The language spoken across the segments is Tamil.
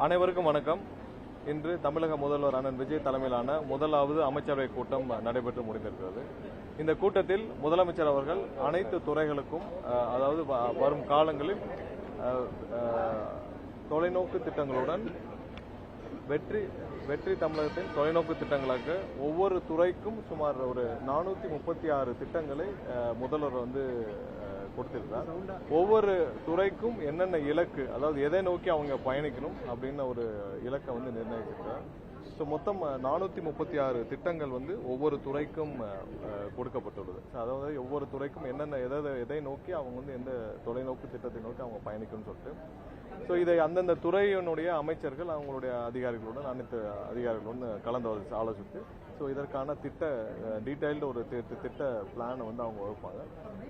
அனைவருக்கும் வணக்கம். இன்று தமிழக முதல்வர் அண்ணன் விஜய் தலைமையிலான முதலாவது அமைச்சரவை கூட்டம் நடைபெற்று முடிந்திருக்கிறது. இந்த கூட்டத்தில் முதலமைச்சர் அவர்கள் அனைத்து துறைகளுக்கும், அதாவது வரும் காலங்களில் தொலைநோக்கு திட்டங்களுடன் வெற்றி தமிழகத்தின் தொலைநோக்கு திட்டங்களாக ஒவ்வொரு துறைக்கும் சுமார் ஒரு 436 திட்டங்களை முதல்வர் கொடுத்திருக்கிறார். ஒவ்வொரு துறைக்கும் என்னென்ன இலக்கு, அதாவது எதை நோக்கி அவங்க பயணிக்கணும் அப்படின்னு ஒரு இலக்கை நிர்ணயிச்சிருக்கிறார். ஸோ மொத்தம் 436 திட்டங்கள் ஒவ்வொரு துறைக்கும் கொடுக்கப்பட்டுள்ளது. அதாவது ஒவ்வொரு துறைக்கும் என்னென்ன எதை நோக்கி அவங்க எந்த தொலைநோக்கு திட்டத்தை நோக்கி அவங்க பயணிக்கணும்னு சொல்லிட்டு, ஸோ இதை அந்தந்த துறையினுடைய அமைச்சர்கள் அவங்களுடைய அதிகாரிகளுடன் அனைத்து அதிகாரிகளுடன் கலந்து ஆலோசித்து ஸோ இதற்கான டீடைல்டு ஒரு திட்ட பிளானை அவங்க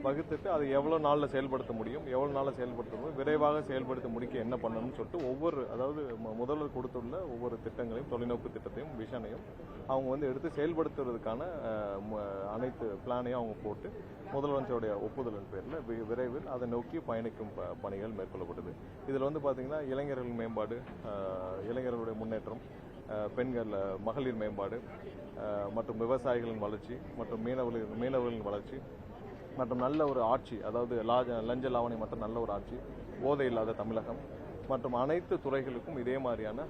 வகுத்துட்டு அதை எவ்வளோ நாளில் செயல்படுத்த முடியும், எவ்வளோ நாளில் செயல்படுத்த முடியும், விரைவாக செயல்படுத்த முடிக்க என்ன பண்ணணும்னு சொல்லிட்டு அதாவது முதல்வர் கொடுத்துள்ள ஒவ்வொரு திட்டங்களையும், தொலைநோக்கு திட்டத்தையும், விஷனையும் அவங்க எடுத்து செயல்படுத்துவதற்கான அனைத்து பிளானையும் அவங்க போட்டு முதலமைச்சருடைய ஒப்புதலின் பேரில் விரைவில் அதை நோக்கி பயணிக்கும் பணிகள் மேற்கொள்ளப்பட்டது. இதில் பார்த்தீங்கன்னா இளைஞர்கள் மேம்பாடு, இளைஞர்களுடைய முன்னேற்றம், பெண்கள் மகளிர் மேம்பாடு மற்றும் விவசாயிகளின் வளர்ச்சி மற்றும் மீனவர்களின் வளர்ச்சி மற்றும் நல்ல ஒரு ஆட்சி, அதாவது லஞ்ச லாவணி மற்றும் நல்ல ஒரு ஆட்சி, போதை இல்லாத தமிழகம் மற்றும் அனைத்து துறைகளுக்கும் இதே மாதிரியான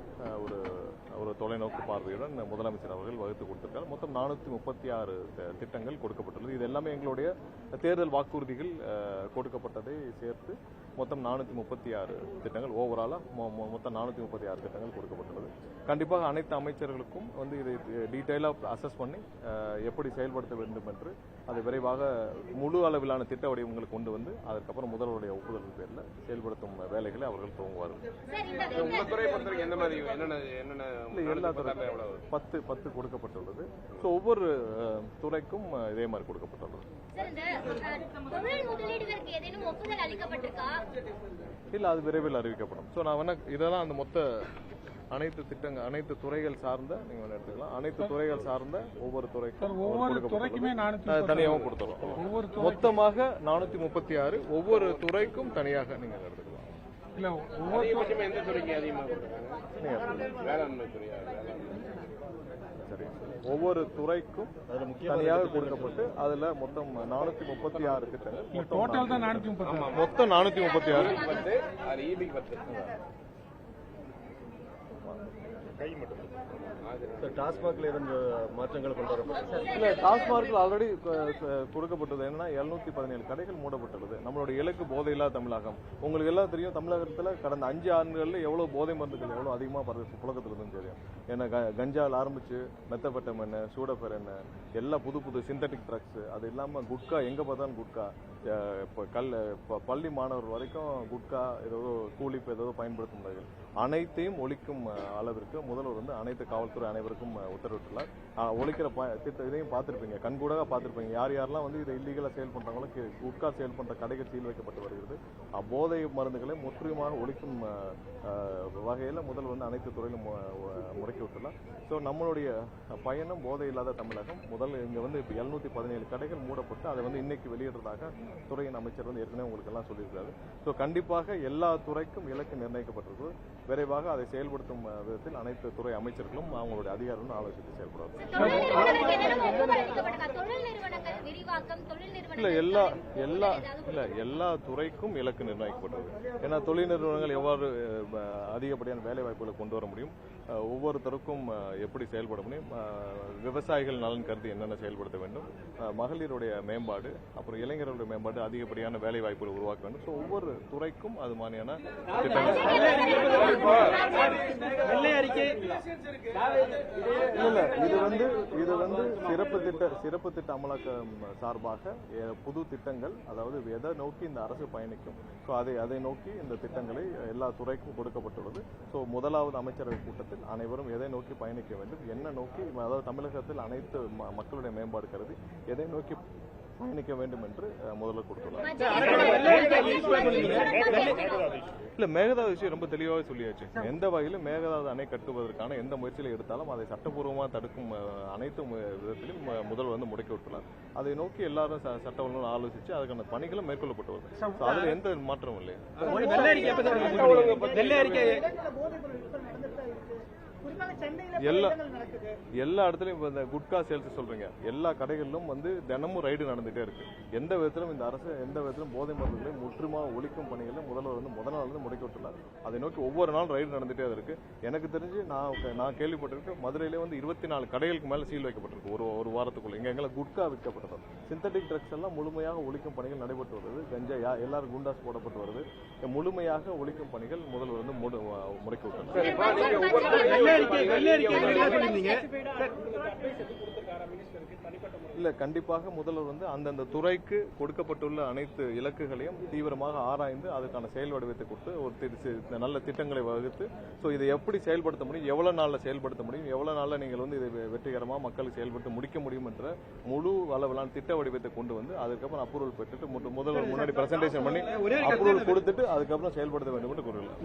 ஒரு தொலைநோக்கு பார்வையுடன் முதலமைச்சர் அவர்கள் வகுத்து கொடுத்திருக்கார். மொத்தம் 436 திட்டங்கள் கொடுக்கப்பட்டுள்ளது. இது எல்லாமே எங்களுடைய தேர்தல் வாக்குறுதிகள் கொடுக்கப்பட்டதை சேர்த்து மொத்தம் 436 திட்டங்கள், ஓவராலா மொத்தம் 436 திட்டங்கள் கொடுக்கப்பட்டுள்ளது. கண்டிப்பாக அனைத்து அமைச்சர்களுக்கும் இதை டீட்டெயிலாக அசஸ் பண்ணி எப்படி செயல்படுத்த வேண்டும் என்று அதை விரைவாக முழு அளவிலான திட்ட வடிவங்களை கொண்டு அதற்கப்புறம் முதல்வருடைய ஒப்புதல் பேரில் செயல்படுத்தும் வேலைகளை அவர்கள் துவங்குவார்கள். எல்லா துறையும் 10 கொடுக்கப்பட்டுள்ளது. ஸோ ஒவ்வொரு துறைக்கும் இதே மாதிரி கொடுக்கப்பட்டுள்ளது. இல்ல, அது விரைவில் அறிவிக்கப்படும். ஸோ நான் இதெல்லாம் அந்த மொத்த அனைத்து துறைகள் சார்ந்த நீங்க எடுத்துக்கலாம். அனைத்து துறைகள் சார்ந்த ஒவ்வொரு துறைக்குமே தனியாகவும் கொடுத்துருவோம். மொத்தமாக 436 ஒவ்வொரு துறைக்கும் தனியாக நீங்க எடுத்துக்கலாம். ஒவ்வொரு துறைக்கும் தனியாக கொடுக்கப்பட்டு அதுல மொத்தம் 436 திட்டங்கள். மொத்தம் 436. டாஸ்மாக்ல இருந்த மாற்றங்கள் கொண்டு வரப்பட்டது. இல்ல, டாஸ்மார்க்ல ஆல்ரெடி கொடுக்கப்பட்டது என்னன்னா 717 கடைகள் மூடப்பட்டுள்ளது. நம்மளுடைய இலக்கு போதையில்லா தமிழகம். உங்களுக்கு எல்லாம் தெரியும், தமிழகத்துல கடந்த 5 ஆண்டுகள்ல எவ்வளவு போதை மருந்துகள் எவ்வளவு அதிகமா புழக்கத்துல இருந்து தெரியும். ஏன்னா கஞ்சால ஆரம்பிச்சு மெத்தபெட்டமைன், சூடபெரன், எல்லா புது சிந்தட்டிக் ட்ரக்ஸ், அது இல்லாம குட்கா, எங்க பார்த்தாலும் குட்கா, பள்ளி மாணவர் வரைக்கும் குட்கா ஏதோ கூலிப்பு ஏதோ பயன்படுத்தும் அனைத்தையும் ஒழிக்கும் அளவிற்கு முதல்வர் அனைத்து காவல்துறை அனைவருக்கும் உத்தரவிட்டுள்ளார். ஒழிக்கிற இதையும் பார்த்திருப்பீங்க, கண்கூடாக பார்த்திருப்பீங்க. யாரெல்லாம் இதை இல்லீகலா செயல் பண்றாங்களோ, குட்கா செயல் பண்ற கடைகள் சீல் வைக்கப்பட்டு வருகிறது. போதை மருந்துகளை முற்றிலுமாக ஒழிக்கும் வகையில் முதல்வர் அனைத்து துறையிலும் முடக்கி விட்டுள்ளார். ஸோ நம்மளுடைய பயணம் போதை இல்லாத தமிழகம். இங்க 717 கடைகள் மூடப்பட்டு அதை இன்னைக்கு வெளியிடுறதாக துறையின் அமைச்சர் ஏற்கனவே உங்களுக்கு எல்லாம் சொல்லியிருக்காரு. ஸோ கண்டிப்பாக எல்லா துறைக்கும் இலக்கு நிர்ணயிக்கப்பட்டிருக்கு. விரைவாக அதை செயல்படுத்தும் விதத்தில் அனைத்து துறை அமைச்சர்களும் அவங்களுடைய அதிகாரிகளும் ஆலோசித்து செயல்படுவார்கள். எல்லா துறைக்கும் இலக்கு நிர்ணயிக்கப்பட்டது. ஏன்னா தொழில் நிறுவனங்கள் எவ்வாறு அதிகப்படியான வேலை வாய்ப்புகளை கொண்டு வர முடியும், ஒவ்வொருத்தருக்கும் எப்படி செயல்பட முடியும், விவசாயிகள் நலன் கருதி என்னென்ன செயல்படுத்த வேண்டும், மகளிருடைய மேம்பாடு, அப்புறம் இளைஞர்களுடைய மேம்பாடு, அதிகப்படியான வேலை வாய்ப்புகளை உருவாக்க வேண்டும். ஸோ ஒவ்வொரு துறைக்கும் அது மாதிரியான திட்டங்கள். இது சிறப்பு திட்ட அமலாக்கம் சார்பாக புது திட்டங்கள், அதாவது எதை நோக்கி இந்த அரசு பயணிக்கும், ஸோ அதை நோக்கி இந்த திட்டங்களை எல்லா துறைக்கும் கொடுக்கப்பட்டுள்ளது. ஸோ முதலாவது அமைச்சரவை கூட்டத்தில் அனைவரும் எதை நோக்கி பயணிக்க வேண்டும், என்ன நோக்கி, அதாவது தமிழகத்தில் அனைத்து மக்களுடைய மேம்பாடு கருதி எதை நோக்கி பயணிக்க வேண்டும் என்று முதல்வர் கொடுத்துள்ளார். இல்ல, மேகதாது விஷயம் ரொம்ப தெளிவாக சொல்லியாச்சு. எந்த வகையிலும் மேகதாது அணை கட்டுவதற்கான எந்த முயற்சியில எடுத்தாலும் அதை சட்டப்பூர்வமாக தடுக்கும் அனைத்து விதத்திலும் முதல்வர் வந்து முடக்கி விட்டுள்ளார். அதை நோக்கி எல்லாரும் சட்ட ஒழுங்கு ஆலோசிச்சு அதுக்கான பணிகளும் மேற்கொள்ளப்பட்டு வருது. அதுல எந்த மாற்றமும் இல்லை. எல்லா இடத்துலயும் இந்த குட்கா சேல்ஸ் சொல்றீங்க, எல்லா கடைகளிலும் வந்து தினமும் ரைடு நடந்துட்டே இருக்கு. எந்த விதத்திலும் இந்த அரசு எந்த விதத்திலும் போதை மருந்துகளை முற்றுமாக ஒழிக்கும் பணிகளை முதல்வர் வந்து முதல் நாள் வந்து முடக்கி விட்டுள்ளார். அதை நோக்கி ஒவ்வொரு நாள் ரைடு நடந்துட்டே இருக்கு. எனக்கு தெரிஞ்சு நான் கேள்விப்பட்டிருக்கேன், மதுரையில வந்து 24 கடைகளுக்கு மேல சீல் வைக்கப்பட்டிருக்கு ஒரு வாரத்துக்குள்ள. எங்களை குட்கா விற்கப்பட்டது. சிந்தட்டிக் ட்ரக்ஸ் எல்லாம் முழுமையாக ஒழிக்கும் பணிகள் நடைபெற்று வருது. கஞ்சா எல்லாரும் குண்டாஸ் போடப்பட்டு வருது. முழுமையாக ஒழிக்கும் பணிகள் முதல்வர் வந்து முடக்கி விட்டார். இல்ல, கண்டிப்பாக முதல்வர் வந்து அந்தந்த துறைக்கு கொடுக்கப்பட்டுள்ள அனைத்து இலக்குகளையும் தீவிரமாக ஆராய்ந்து அதுக்கான செயல் வடிவத்தை கொடுத்து ஒரு நல்ல திட்டங்களை வகுத்து இதை எப்படி செயல்படுத்த முடியும், எவ்வளவு நாள்ல செயல்படுத்த முடியும், எவ்வளவு நாள்ல நீங்கள் வந்து இதை வெற்றிகரமாக மக்களுக்கு செயல்படுத்த முடிக்க முடியும் என்ற முழு அளவிலான திட்ட வடிவத்தை கொண்டு வந்து அதுக்கப்புறம் அப்ரூவல் பெற்றுட்டு முதல்வர் முன்னாடி பிரசன்டேஷன் பண்ணி அப்ரூவல் கொடுத்துட்டு அதுக்கப்புறம் செயல்படுத்த வேண்டும் என்று கூறுகிறார்.